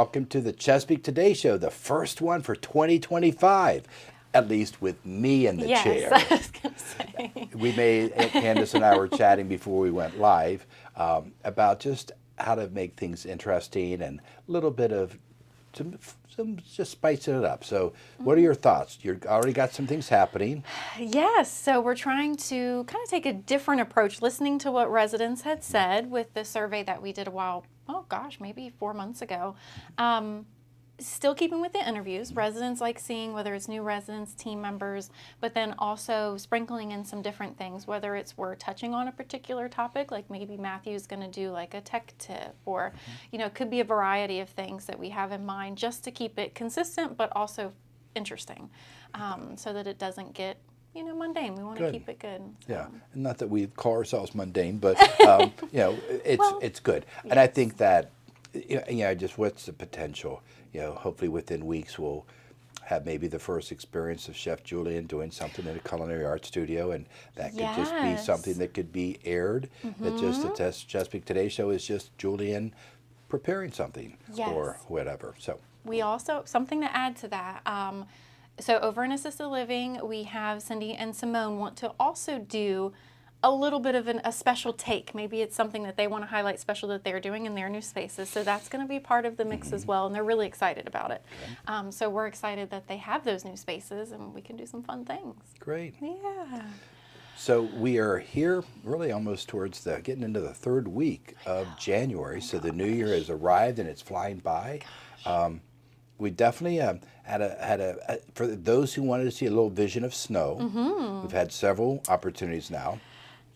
welcome to the Chesapeake Today Show, the first one for 2025, at least with me in the chair. Yes, I was going to say. Candace and I were chatting before we went live about just how to make things interesting and a little bit of some just spicing it up. So what are your thoughts? You've already got some things happening. Yes, so we're trying to kind of take a different approach, listening to what residents had said with the survey that we did maybe 4 months ago. Still keeping with the interviews. Residents like seeing whether it's new residents, team members, but then also sprinkling in some different things, whether it's we're touching on a particular topic, like maybe Matthew's going to do like a tech tip, or, it could be a variety of things that we have in mind just to keep it consistent, but also interesting, so that it doesn't get mundane. We want to keep it good. So. Yeah, and not that we call ourselves mundane, but it's good. Yes. And I think that just what's the potential? Hopefully within weeks we'll have maybe the first experience of Chef Julian doing something in a culinary arts studio, and that could just be something that could be aired. That just the Chesapeake Today Show is just Julian preparing something or whatever. So we also, something to add to that. So over in assisted living, we have Cindy and Simone want to also do a little bit of a special take. Maybe it's something that they want to highlight special that they're doing in their new spaces. So that's going to be part of the mix as well, and they're really excited about it. So we're excited that they have those new spaces, and we can do some fun things. Great. Yeah. So we are here really almost towards getting into the third week of January. So the new year has arrived and it's flying by. We definitely had for those who wanted to see a little vision of snow, we've had several opportunities now.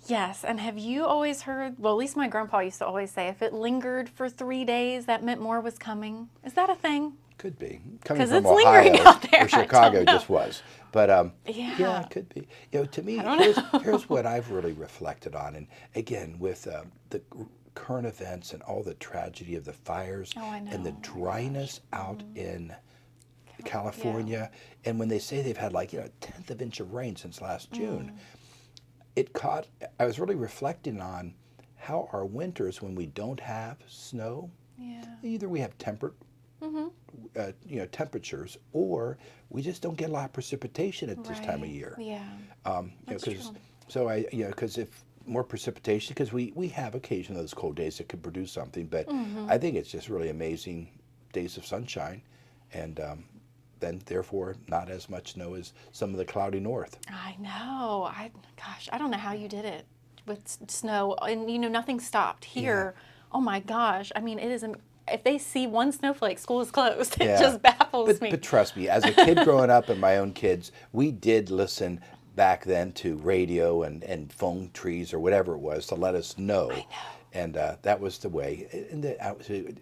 Yes, and have you always heard, well, at least my grandpa used to always say, if it lingered for 3 days, that meant more was coming. Is that a thing? Could be. Coming from it's Ohio, lingering out there. or Chicago just was. But yeah, it could be. To me, here's what I've really reflected on. And again, with the current events and all the tragedy of the fires and the dryness out in California, and when they say they've had like a tenth of an inch of rain since last June, I was really reflecting on how our winters, when we don't have snow, either we have temperatures, or we just don't get a lot of precipitation at this time of year. Yeah. Because if more precipitation, because we have occasionally those cold days that could produce something, but I think it's just really amazing days of sunshine, and then therefore not as much snow as some of the cloudy north. I know. I don't know how you did it with snow, and nothing stopped here. Yeah. Oh my gosh. I mean, it is. If they see one snowflake, school is closed. It just baffles me. But trust me, as a kid growing up and my own kids, we did listen back then to radio and phone trees or whatever it was to let us know. I know. And that was the way. And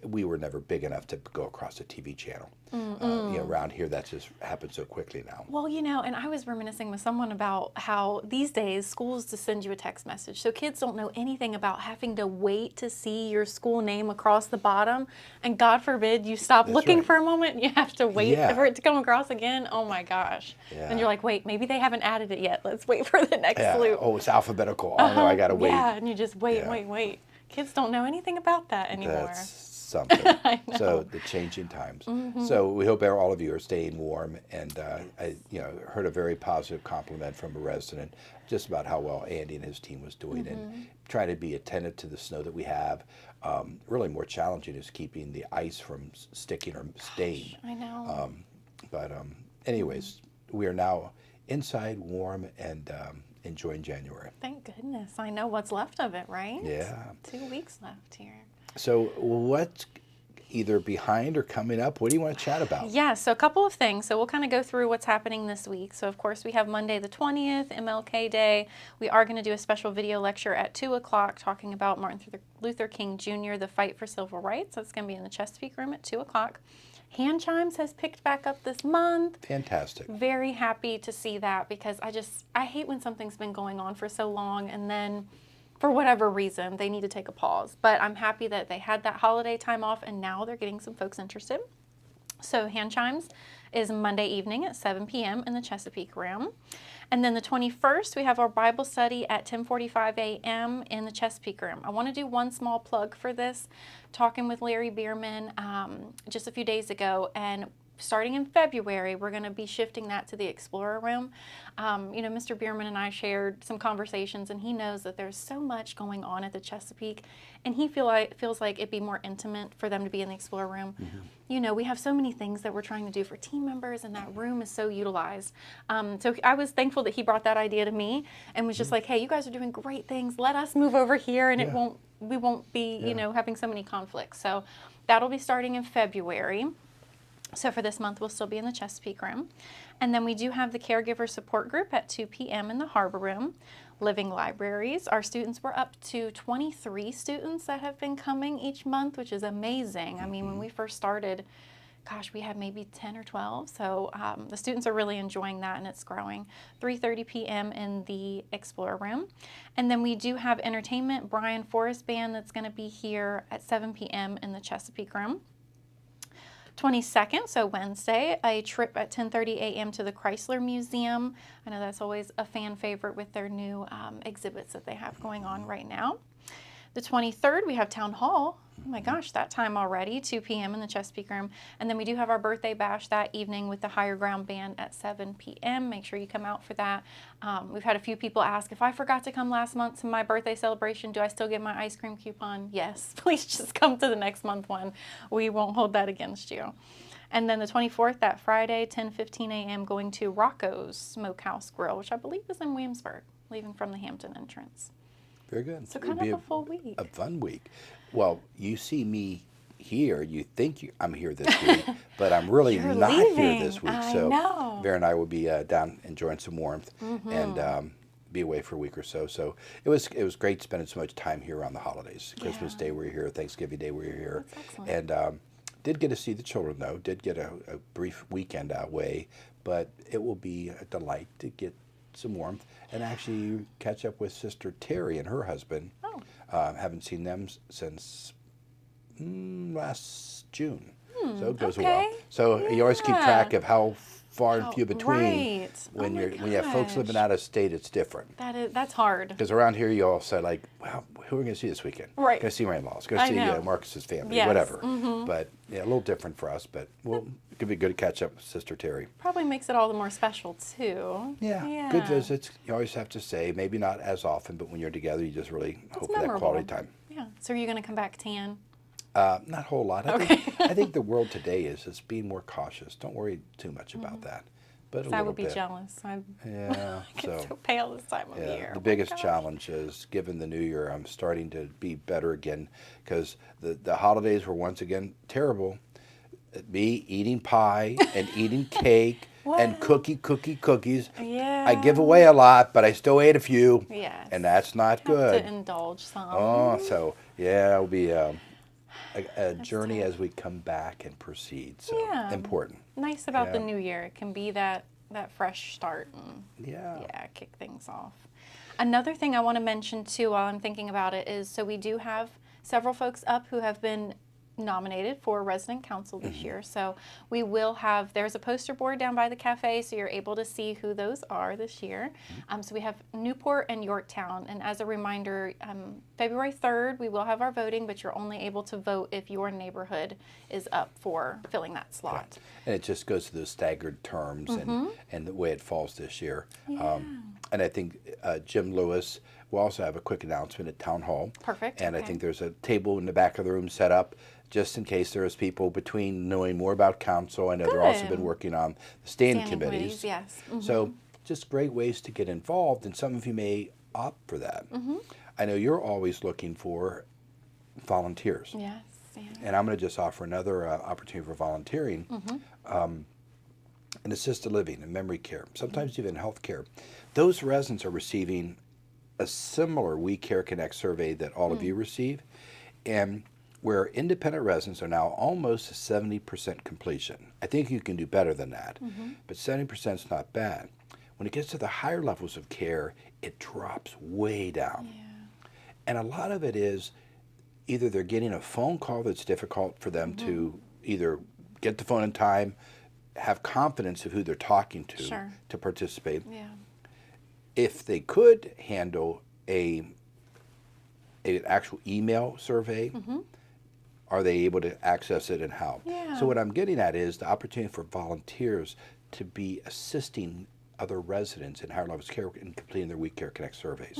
we were never big enough to go across a TV channel. Around here, that just happens so quickly now. Well, and I was reminiscing with someone about how these days schools just send you a text message. So kids don't know anything about having to wait to see your school name across the bottom. And God forbid you stop looking for a moment and you have to wait for it to come across again. Oh my gosh. Yeah. And you're like, wait, maybe they haven't added it yet. Let's wait for the next loop. Oh, it's alphabetical. Oh, no, I got to wait. Yeah, and you just wait. Kids don't know anything about that anymore. That's something. I know. So the changing times. So we hope all of you are staying warm. And I heard a very positive compliment from a resident just about how well Andy and his team was doing and trying to be attentive to the snow that we have. Really more challenging is keeping the ice from sticking or staying. I know. Anyways, we are now inside, warm, and enjoying January. Thank goodness. I know what's left of it, right? Yeah. 2 weeks left here. So what's either behind or coming up? What do you want to chat about? Yeah, so a couple of things. So we'll kind of go through what's happening this week. So of course we have Monday the 20th, MLK Day. We are going to do a special video lecture at 2 o'clock talking about Martin Luther King Jr., the fight for civil rights. That's going to be in the Chesapeake Room at 2 o'clock. Hand Chimes has picked back up this month. Fantastic. Very happy to see that, because I hate when something's been going on for so long and then for whatever reason they need to take a pause. But I'm happy that they had that holiday time off and now they're getting some folks interested. So Hand Chimes is Monday evening at 7 p.m. in the Chesapeake Room. And then the 21st, we have our Bible study at 10:45 a.m. in the Chesapeake Room. I want to do one small plug for this. Talking with Larry Bierman just a few days ago, and starting in February, we're going to be shifting that to the Explorer Room. Mr. Bierman and I shared some conversations, and he knows that there's so much going on at the Chesapeake, and he feels like it'd be more intimate for them to be in the Explorer Room. We have so many things that we're trying to do for team members, and that room is so utilized. So I was thankful that he brought that idea to me and was just like, hey, you guys are doing great things. Let us move over here, and we won't be, having so many conflicts. So that'll be starting in February. So for this month, we'll still be in the Chesapeake Room. And then we do have the Caregiver Support Group at 2 p.m. in the Harbor Room. Living Libraries. Our students were up to 23 students that have been coming each month, which is amazing. I mean, when we first started, gosh, we had maybe 10 or 12. So the students are really enjoying that, and it's growing. 3:30 p.m. in the Explorer Room. And then we do have entertainment, Brian Forrest Band, that's going to be here at 7 p.m. in the Chesapeake Room. 22nd, so Wednesday, a trip at 10:30 a.m. to the Chrysler Museum. I know that's always a fan favorite with their new exhibits that they have going on right now. The 23rd, we have Town Hall. Oh my gosh, that time already, 2 p.m. in the Chesapeake Room. And then we do have our birthday bash that evening with the Higher Ground Band at 7 p.m. Make sure you come out for that. We've had a few people ask, if I forgot to come last month to my birthday celebration, do I still get my ice cream coupon? Yes, please just come to the next month one. We won't hold that against you. And then the 24th, that Friday, 10:15 a.m., going to Rocco's Smokehouse Grill, which I believe is in Williamsburg, leaving from the Hampton entrance. Very good. So kind of a full week. A fun week. Well, you see me here, you think I'm here this week, but I'm really You're not leaving. here this week. I So know. Vera and I will be down enjoying some warmth and be away for a week or so. So it was great spending so much time here around the holidays. Christmas Day we were here, Thanksgiving Day we were here. That's excellent. And did get to see the children though, did get a brief weekend away, but it will be a delight to get some warmth and actually catch up with Sister Terry and her husband. Oh. Haven't seen them since last June. So it goes a okay. while. So you always keep track of how far and few between. Right. When Oh my when you have folks living gosh. out of state, it's different. That's hard. Because around here, you all say like, "Well, who are we going to see this weekend? Right. Going to see my in-laws. Going to I see know. Marcus's family. Yes. Whatever." Mhm. But yeah, a little different for us. But it could be good to catch up with Sister Terry. Probably makes it all the more special too. Yeah. Good visits. You always have to say, maybe not as often, but when you're together, you just really hope for that quality time. Yeah. So are you going to come back tan? Not a whole lot. I think the world today is being more cautious. Don't worry too much about that. But a I little would be bit. jealous. I So get so pale this time of year. the Oh my biggest gosh. challenge is, given the new year, I'm starting to be better again because the holidays were once again terrible. Me eating pie and eating cake and cookies. Yeah. I give away a lot, but I still ate a few. Yes. And that's not Have good. to indulge some. Oh, so yeah, it'll be a journey as we come back and proceed. So Yeah. important. Nice about the Yeah. new year. It can be that fresh start and kick things off. Another thing I want to mention too while I'm thinking about it is, so we do have several folks up who have been nominated for resident council this year. So we will have, there's a poster board down by the cafe, so you're able to see who those are this year. So we have Newport and Yorktown. And as a reminder, February 3rd, we will have our voting, but you're only able to vote if your neighborhood is up for filling that slot. And it just goes to those staggered terms and the way it falls this year. And I think Jim Lewis will also have a quick announcement at Town Hall. Perfect. And I okay. think there's a table in the back of the room set up just in case there's people between knowing more about council. I know they've also been working on the standing committees. Yes. So just great ways to get involved, and some of you may opt for that. I know you're always looking for volunteers. Yes. Yeah. And I'm going to just offer another opportunity for volunteering in assisted living and memory care, sometimes even health care. Those residents are receiving a similar We Care Connect survey that all of you receive, and where independent residents are now almost 70% completion. I think you can do better than that, but 70% is not bad. When it gets to the higher levels of care, it drops way down. Yeah. And a lot of it is either they're getting a phone call that's difficult for them to either get the phone in time, have confidence of who they're talking to Sure. to participate. Yeah. If they could handle an actual email survey, are they able to access it and how? Yeah. So what I'm getting at is the opportunity for volunteers to be assisting other residents in higher levels of care in completing their We Care Connect surveys.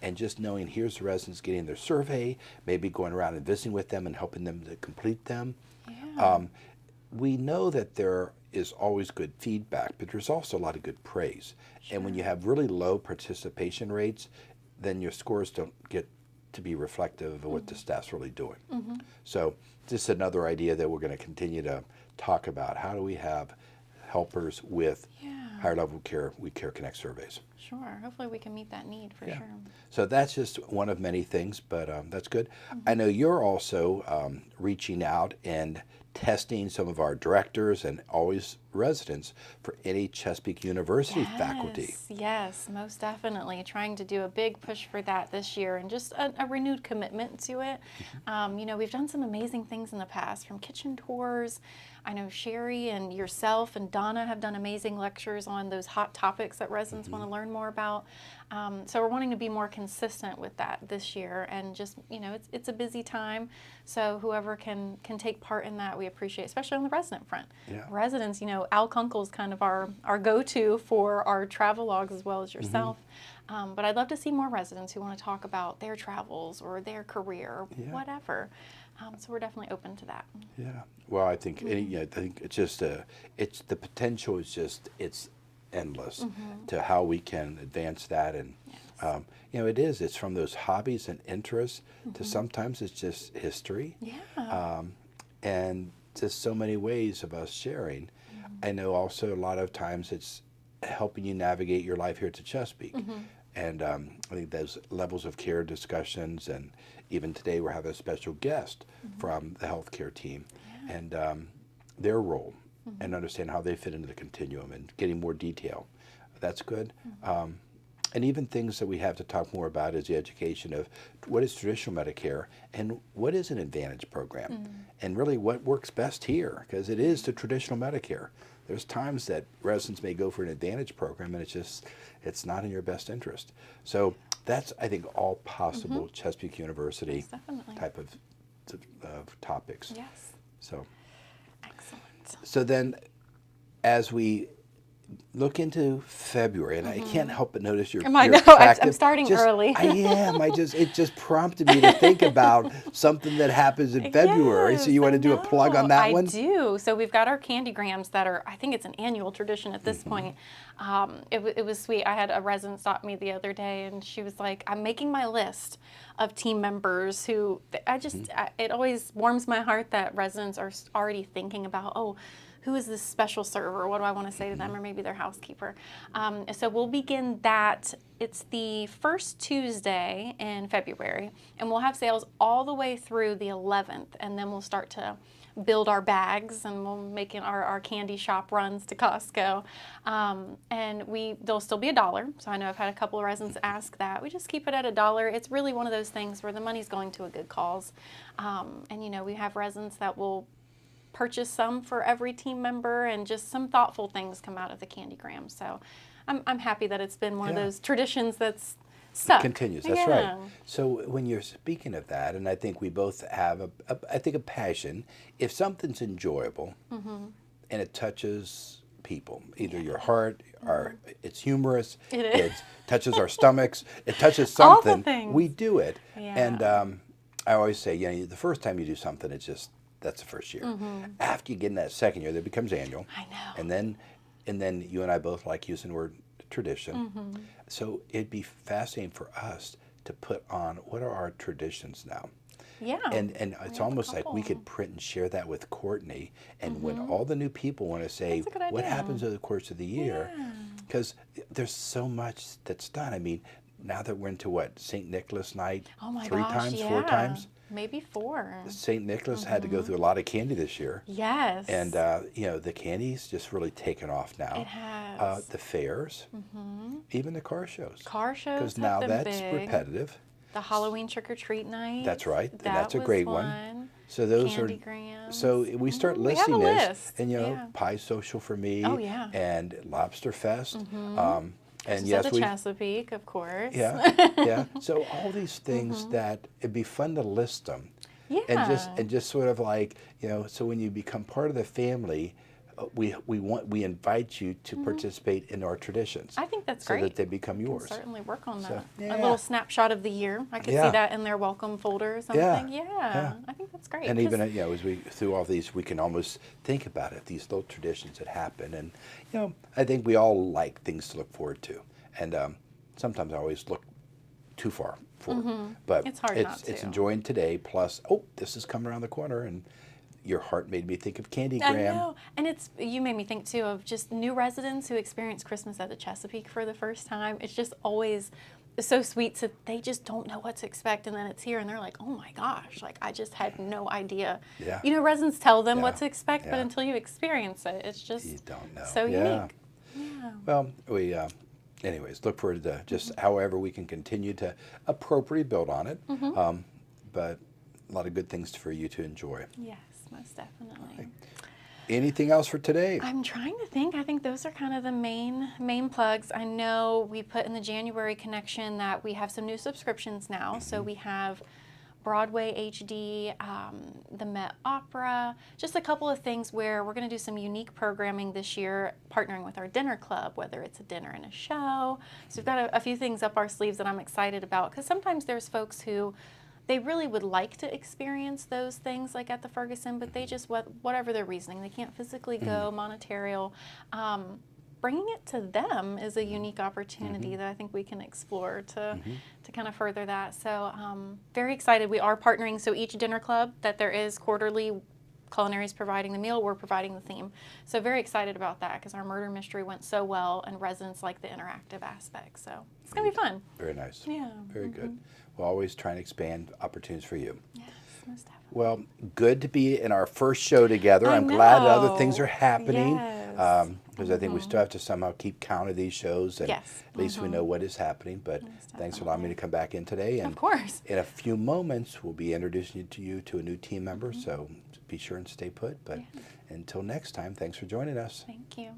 And just knowing here's the residents getting their survey, maybe going around and visiting with them and helping them to complete them. Yeah. We know that there is always good feedback, but there's also a lot of good praise. And when you have really low participation rates, then your scores don't get to be reflective of what the staff's really doing. So just another idea that we're going to continue to talk about. How do we have helpers with higher level care, We Care Connect surveys? Sure. Hopefully we can meet that need for sure. So that's just one of many things, but that's good. I know you're also reaching out and testing some of our directors and always residents for any Chesapeake University faculty. Yes, most definitely. Trying to do a big push for that this year and just a renewed commitment to it. You know, we've done some amazing things in the past, from kitchen tours. I know Sherry and yourself and Donna have done amazing lectures on those hot topics that residents want to learn more about. So we're wanting to be more consistent with that this year, and just, you know, it's a busy time. So whoever can take part in that, we appreciate, especially on the resident front. Residents, you know, Al Kunkel's kind of our go-to for our travel logs as well as yourself. But I'd love to see more residents who want to talk about their travels or their career or whatever. So we're definitely open to that. Yeah. Well, I think I think it's just it's the potential is just it's endless to how we can advance that. And you know, it's from those hobbies and interests to sometimes it's just history. And just so many ways of us sharing. I know also a lot of times it's helping you navigate your life here to Chesapeake. And I think those levels of care discussions, and even today we're having a special guest from the healthcare team, and their role, and understand how they fit into the continuum and getting more detail. That's good. And even things that we have to talk more about is the education of what is traditional Medicare and what is an Advantage program, and really what works best here, because it is the traditional Medicare. There's times that residents may go for an Advantage program and it's not in your best interest. So that's, I think, all possible Chesapeake University type of topics. Yes. So Excellent. So then as we look into February, and I can't help but notice you're I know, I'm starting early. I am. It just prompted me to think about something that happens in February. So you want to do a plug on that one? I do. So we've got our Candygrams that are, I think it's an annual tradition at this point. It was sweet. I had a resident stop me the other day, and she was like, I'm making my list of team members who, it always warms my heart that residents are already thinking about, oh, who is this special server? What do I want to say to them? Or maybe their housekeeper. So we'll begin that. It's the first Tuesday in February, and we'll have sales all the way through the 11th, and then we'll start to build our bags, and we'll make our candy shop runs to Costco. And they'll still be $1. So I know I've had a couple of residents ask that. We just keep it at $1. It's really one of those things where the money's going to a good cause. And you know, we have residents that will purchase some for every team member, and just some thoughtful things come out of the Candygram. So I'm happy that it's been one of those traditions that's stuck. Continues, that's right. So when you're speaking of that, and I think we both have a passion, if something's enjoyable and it touches people, either your heart, or it's humorous, it touches our stomachs, it touches something, we do it. And I always say, you know, the first time you do something, that's the first year. After you get in that second year, that becomes annual. I know. And then you and I both like using the word tradition. So it'd be fascinating for us to put on what are our traditions now. Yeah. And it's almost like we could print and share that with Courtney, and when all the new people want to say what happens over the course of the year, because there's so much that's done. I mean, now that we're into St. Nicholas night, oh my 3 gosh, times, 4 times. Maybe 4. St. Nicholas had to go through a lot of candy this year. Yes. And, you know, the candy's just really taken off now. It has. The fairs, even the car shows. Car shows because now have been that's big. repetitive. The Halloween trick-or-treat night. That's right. And that's a great one. So those Candygrams. So we start We have a listing this, list. and Yeah. Pie Social for me, Oh, yeah. and Lobster Fest, and Just yes, at the we Chesapeake, of course. yeah. So all these things that it'd be fun to list them, Yeah. and just sort of like so when you become part of the family, we invite you to participate in our traditions. I think that's so great. that they become We can yours. certainly work on that. yeah. A little snapshot of the year. I could Yeah. see that in their welcome folder or something. Yeah. I think that's great. And 'cause- even as we through all these, we can almost think about it. These little traditions that happen, and I think we all like things to look forward to, and sometimes I always look too far forward. But It's hard not it's to. enjoying today. Plus, this is coming around the corner, and your heart made me think of Candy I Graham. know. And you made me think too of just new residents who experience Christmas at the Chesapeake for the first time. It's just always so sweet. So they just don't know what to expect. And then it's here and they're like, oh my gosh, like I just had no idea. Yeah. Residents tell them what Yeah. to expect, but Yeah. until you experience it, it's just You don't know. so Yeah. unique. Yeah. Well, we, anyways, look forward to just however we can continue to appropriately build on it. But a lot of good things for you to enjoy. Yes, most definitely. Anything else for today? I'm trying to think. I think those are kind of the main plugs. I know we put in the January connection that we have some new subscriptions now. So we have Broadway HD, the Met Opera, just a couple of things where we're going to do some unique programming this year, partnering with our dinner club, whether it's a dinner and a show. So we've got a few things up our sleeves that I'm excited about, because sometimes there's folks who they really would like to experience those things like at the Ferguson, but they just, whatever their reasoning, they can't physically go, monetarial. Bringing it to them is a unique opportunity that I think we can explore to kind of further that. So very excited. We are partnering, so each dinner club that there is quarterly, Culinary is providing the meal, we're providing the theme. So very excited about that because our murder mystery went so well and residents like the interactive aspect. So it's going to be fun. Very nice. Yeah. Very good. We'll always try and expand opportunities for you. Yes, most definitely. Well, good to be in our first show together. I I'm glad that other know. things are happening. Yes. Because I think we still have to somehow keep count of these shows, and Yes. at least we know what is happening. But thanks for allowing me to come back in today. And Of course. in a few moments, we'll be introducing you to a new team member. So be sure and stay put. But until next time, thanks for joining us. Thank you.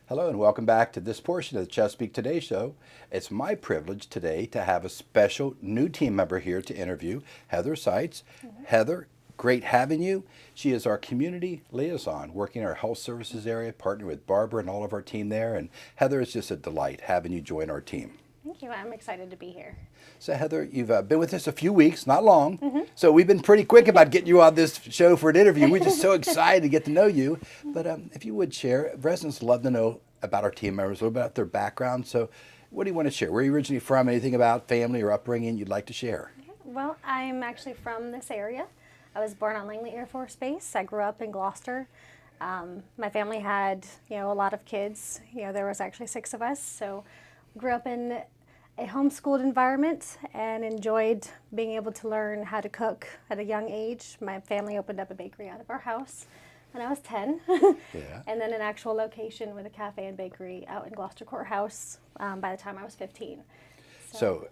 Hello and welcome back to this portion of the Chesapeake Today Show. It's my privilege today to have a special new team member here to interview, Heather Seitz. Heather, great having you. She is our community liaison, working in our health services area, partnering with Barbara and all of our team there. And Heather, it's just a delight having you join our team. Thank you. I'm excited to be here. So Heather, you've been with us a few weeks, not long. So we've been pretty quick about getting you on this show for an interview. We're just so excited to get to know you. But if you would share, residents love to know about our team members, a little bit about their background. So what do you want to share? Where are you originally from? Anything about family or upbringing you'd like to share? Well, I'm actually from this area. I was born on Langley Air Force Base. I grew up in Gloucester. My family had, a lot of kids. There was actually 6 of us. So grew up in a homeschooled environment and enjoyed being able to learn how to cook at a young age. My family opened up a bakery out of our house when I was 10. And then an actual location with a cafe and bakery out in Gloucester Courthouse by the time I was 15. So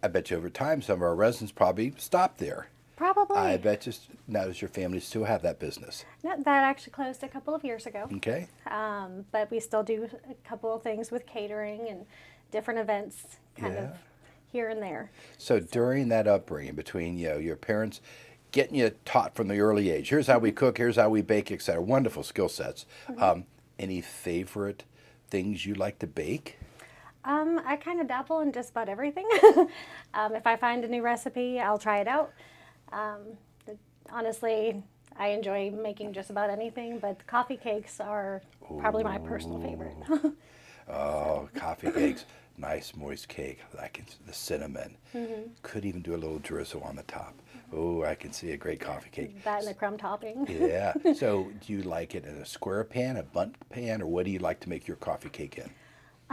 I bet you over time some of our residents probably stopped there. Probably. I bet you now does your family still have that business? No, that actually closed a couple of years ago. Okay. But we still do a couple of things with catering and different events kind of here and there. So during that upbringing between your parents getting you taught from the early age, here's how we cook, here's how we bake, etc. Wonderful skill sets. Any favorite things you like to bake? I kind of dabble in just about everything. If I find a new recipe, I'll try it out. Honestly, I enjoy making just about anything, but coffee cakes are probably my personal favorite. Oh, coffee cakes. Nice moist cake. The cinnamon. Could even do a little drizzle on the top. Oh, I can see a great coffee cake. That and the crumb topping. Yeah. So do you like it in a square pan, a bundt pan, or what do you like to make your coffee cake in?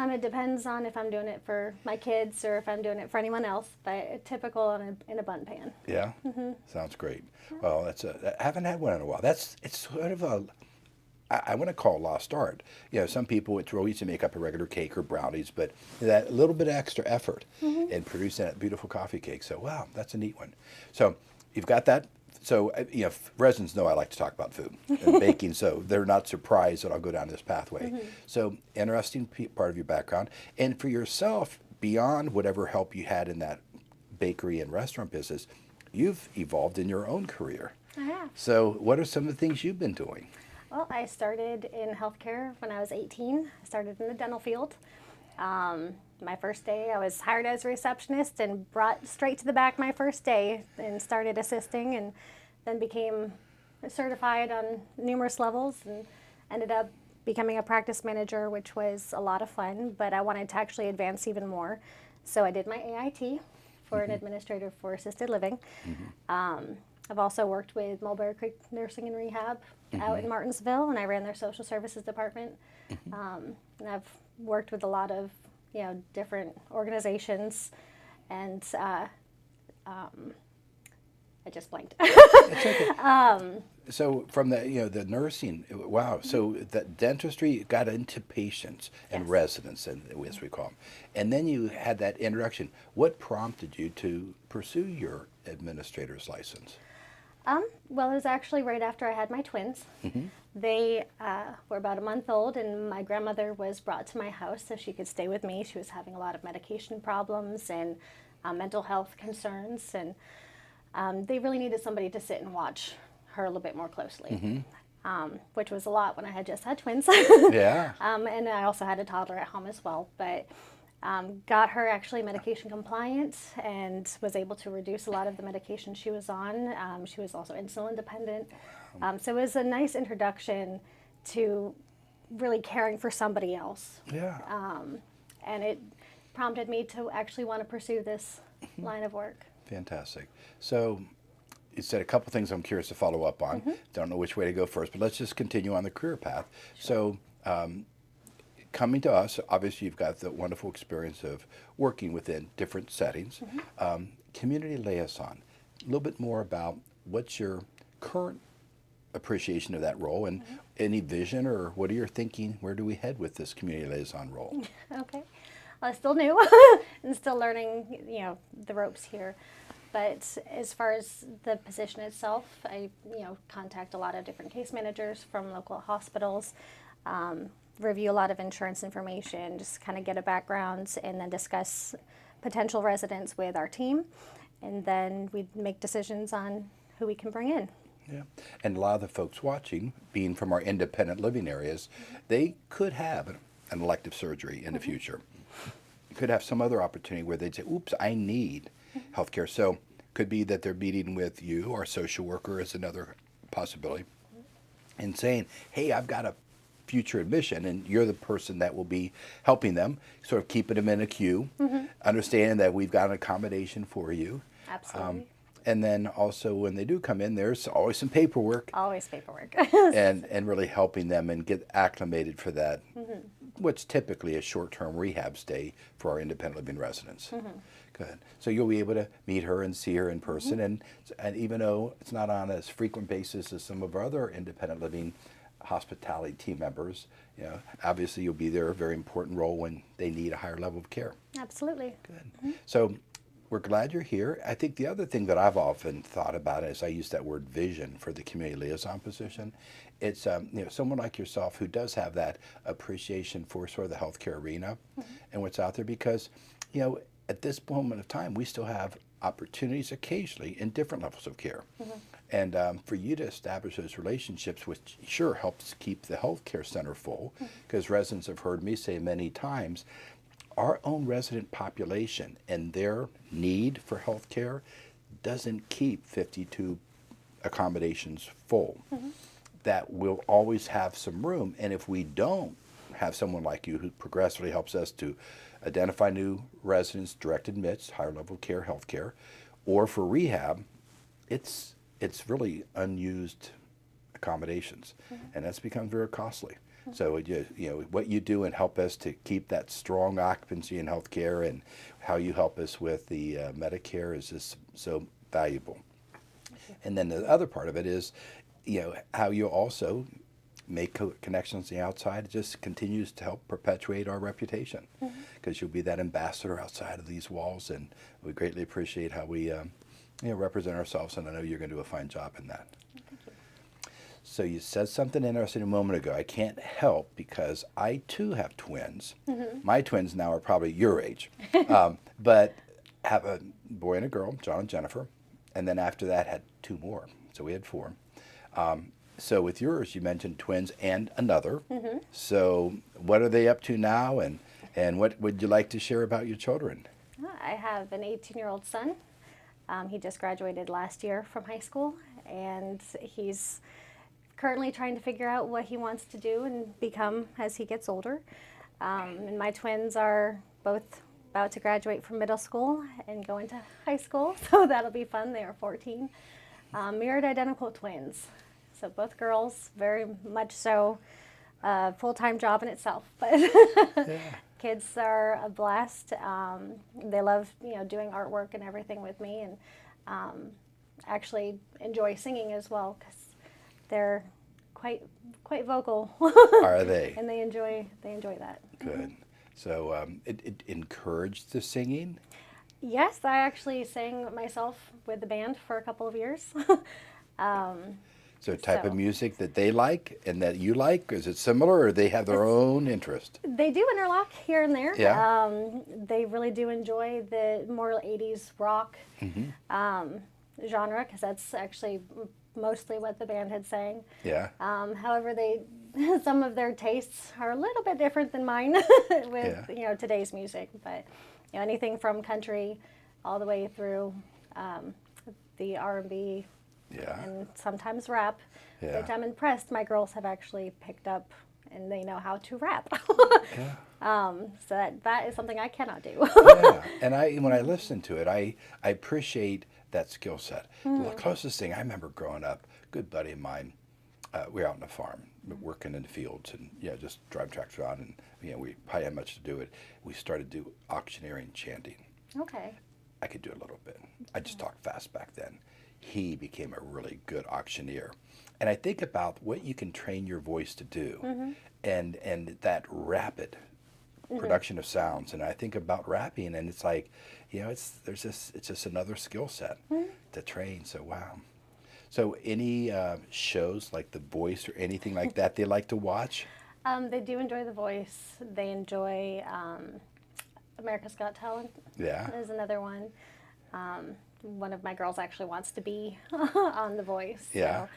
It depends on if I'm doing it for my kids or if I'm doing it for anyone else, but typical in a bun pan. Yeah? Sounds great. Well, I haven't had one in a while. It's sort of I want to call a lost art. Some people, it's real easy to make up a regular cake or brownies, but that little bit of extra effort in producing that beautiful coffee cake. So, wow, that's a neat one. So you've got that. So, residents know I like to talk about food and baking, so they're not surprised that I'll go down this pathway. So, interesting part of your background. And for yourself, beyond whatever help you had in that bakery and restaurant business, you've evolved in your own career. I have. So, what are some of the things you've been doing? Well, I started in healthcare when I was 18. I started in the dental field. My first day, I was hired as a receptionist and brought straight to the back my first day and started assisting, and then became certified on numerous levels and ended up becoming a practice manager, which was a lot of fun, but I wanted to actually advance even more. So I did my AIT for an administrator for assisted living. I've also worked with Mulberry Creek Nursing and Rehab out in Martinsville, and I ran their social services department. And I've worked with a lot of different organizations, and I just blanked. So from the nursing, wow. So the dentistry got into patients and Yes. residents, and as we call them, and then you had that introduction. What prompted you to pursue your administrator's license? Well, it was actually right after I had my twins. They were about a month old, and my grandmother was brought to my house so she could stay with me. She was having a lot of medication problems and mental health concerns, and they really needed somebody to sit and watch her a little bit more closely, which was a lot when I had just had twins. Yeah. And I also had a toddler at home as well, but got her actually medication compliant and was able to reduce a lot of the medication she was on. She was also insulin dependent. So it was a nice introduction to really caring for somebody else. Yeah. And it prompted me to actually want to pursue this line of work. Fantastic. So you said a couple things I'm curious to follow up on. Don't know which way to go first, but let's just continue on the career path. So coming to us, obviously you've got the wonderful experience of working within different settings. Community liaison, a little bit more about what's your current appreciation of that role, and any vision, or what are you thinking, where do we head with this community liaison role? Okay. Well, I'm still new and still learning, the ropes here. But as far as the position itself, I, contact a lot of different case managers from local hospitals, review a lot of insurance information, just kind of get a background, and then discuss potential residents with our team. And then we make decisions on who we can bring in. Yeah, and a lot of the folks watching, being from our independent living areas, they could have an elective surgery in the future. Could have some other opportunity where they'd say, oops, I need healthcare. So could be that they're meeting with you, or a social worker is another possibility, and saying, hey, I've got a future admission, and you're the person that will be helping them, sort of keeping them in a queue, understanding that we've got an accommodation for you. Absolutely. And then also when they do come in, there's always some paperwork. Always paperwork. and really helping them and get acclimated for that, what's typically a short-term rehab stay for our independent living residents. Good. So you'll be able to meet her and see her in person, and even though it's not on as frequent basis as some of our other independent living hospitality team members, obviously you'll be there, a very important role when they need a higher level of care. Absolutely. Good. So we're glad you're here. I think the other thing that I've often thought about is I use that word vision for the community liaison position. It's someone like yourself who does have that appreciation for sort of the healthcare arena and what's out there, because at this moment of time we still have opportunities occasionally in different levels of care. And for you to establish those relationships, which sure helps keep the healthcare center full, because residents have heard me say many times, our own resident population and their need for health care doesn't keep 52 accommodations full. That we'll always have some room, and if we don't have someone like you who progressively helps us to identify new residents, direct admits, higher level of care, health care, or for rehab, it's really unused accommodations, and that's become very costly. So what you do and help us to keep that strong occupancy in healthcare, and how you help us with the Medicare is just so valuable. And then the other part of it is, how you also make connections on the outside. It just continues to help perpetuate our reputation, because you'll be that ambassador outside of these walls, and we greatly appreciate how we represent ourselves, and I know you're going to do a fine job in that. So you said something interesting a moment ago. I can't help, because I too have twins. My twins now are probably your age, but have a boy and a girl, John and Jennifer, and then after that had 2 more. So we had 4. So with yours, you mentioned twins and another. So what are they up to now, and what would you like to share about your children? I have an 18-year-old son. He just graduated last year from high school, and he's currently trying to figure out what he wants to do and become as he gets older. And my twins are both about to graduate from middle school and go into high school, so that'll be fun. They are 14. Mirrored identical twins. So both girls, very much so, full-time job in itself. But kids are a blast. They love, doing artwork and everything with me, and actually enjoy singing as well, because they're quite vocal. Are they? And they enjoy that. Good. So it encouraged the singing? Yes, I actually sang myself with the band for a couple of years. So type of music that they like and that you like, is it similar, or they have their own interest? They do interlock here and there. Yeah. They really do enjoy the more 80s rock genre, because that's actually mostly what the band had sang. Yeah. However, some of their tastes are a little bit different than mine with today's music, but anything from country all the way through the R&B. Yeah. And sometimes rap, Yeah. which I'm impressed my girls have actually picked up, and they know how to rap. Yeah. So that is something I cannot do. Yeah. And when I listen to it, I appreciate that skill set. The closest thing I remember growing up, a good buddy of mine, we were out on a farm, working in the fields, and just drive tractor on, and we probably had much to do it. We started to do auctioneering chanting. Okay. I could do a little bit. I just talked fast back then. He became a really good auctioneer. And I think about what you can train your voice to do, and that rapid production of sounds. And I think about rapping, and it's like, it's just another skill set to train. So wow. So any shows like The Voice or anything like that they like to watch? They do enjoy The Voice. They enjoy America's Got Talent. Yeah. Is another one. One of my girls actually wants to be on The Voice. Yeah.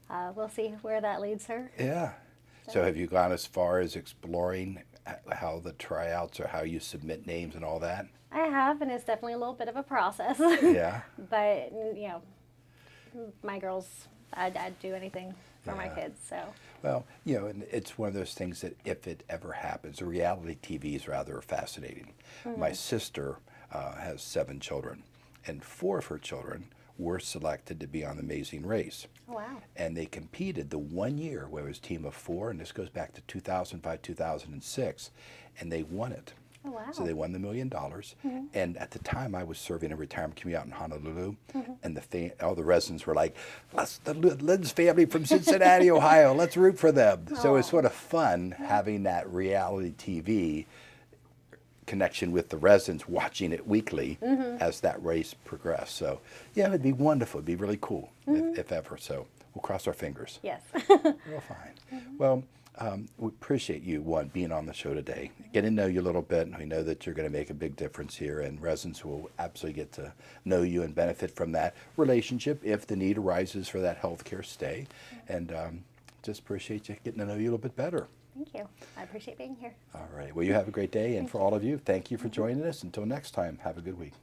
So we'll see where that leads her. Yeah. So have you gone as far as exploring how the tryouts or how you submit names and all that? I have, and it's definitely a little bit of a process. Yeah. But, my girls, I'd do anything for my kids, so. Well, and it's one of those things that if it ever happens, the reality TV is rather fascinating. My sister has 7 children, and 4 of her children were selected to be on The Amazing Race. Oh, wow. And they competed the one year where it was a team of 4, and this goes back to 2005, 2006, and they won it. Oh, wow. So they won the $1 million. And at the time, I was serving a retirement community out in Honolulu, and all the residents were like, the Lynn's family from Cincinnati, Ohio, let's root for them. So it's sort of fun having that reality TV connection with the residents, watching it weekly as that race progressed. So it'd be wonderful. It'd be really cool if ever. So we'll cross our fingers. Yes. Real fine. Well, we appreciate you, being on the show today, getting to know you a little bit. We know that you're going to make a big difference here, and residents will absolutely get to know you and benefit from that relationship if the need arises for that healthcare stay. And just appreciate you getting to know you a little bit better. Thank you. I appreciate being here. All right. Well, you have a great day. And for all of you, thank you for joining us. Until next time, have a good week.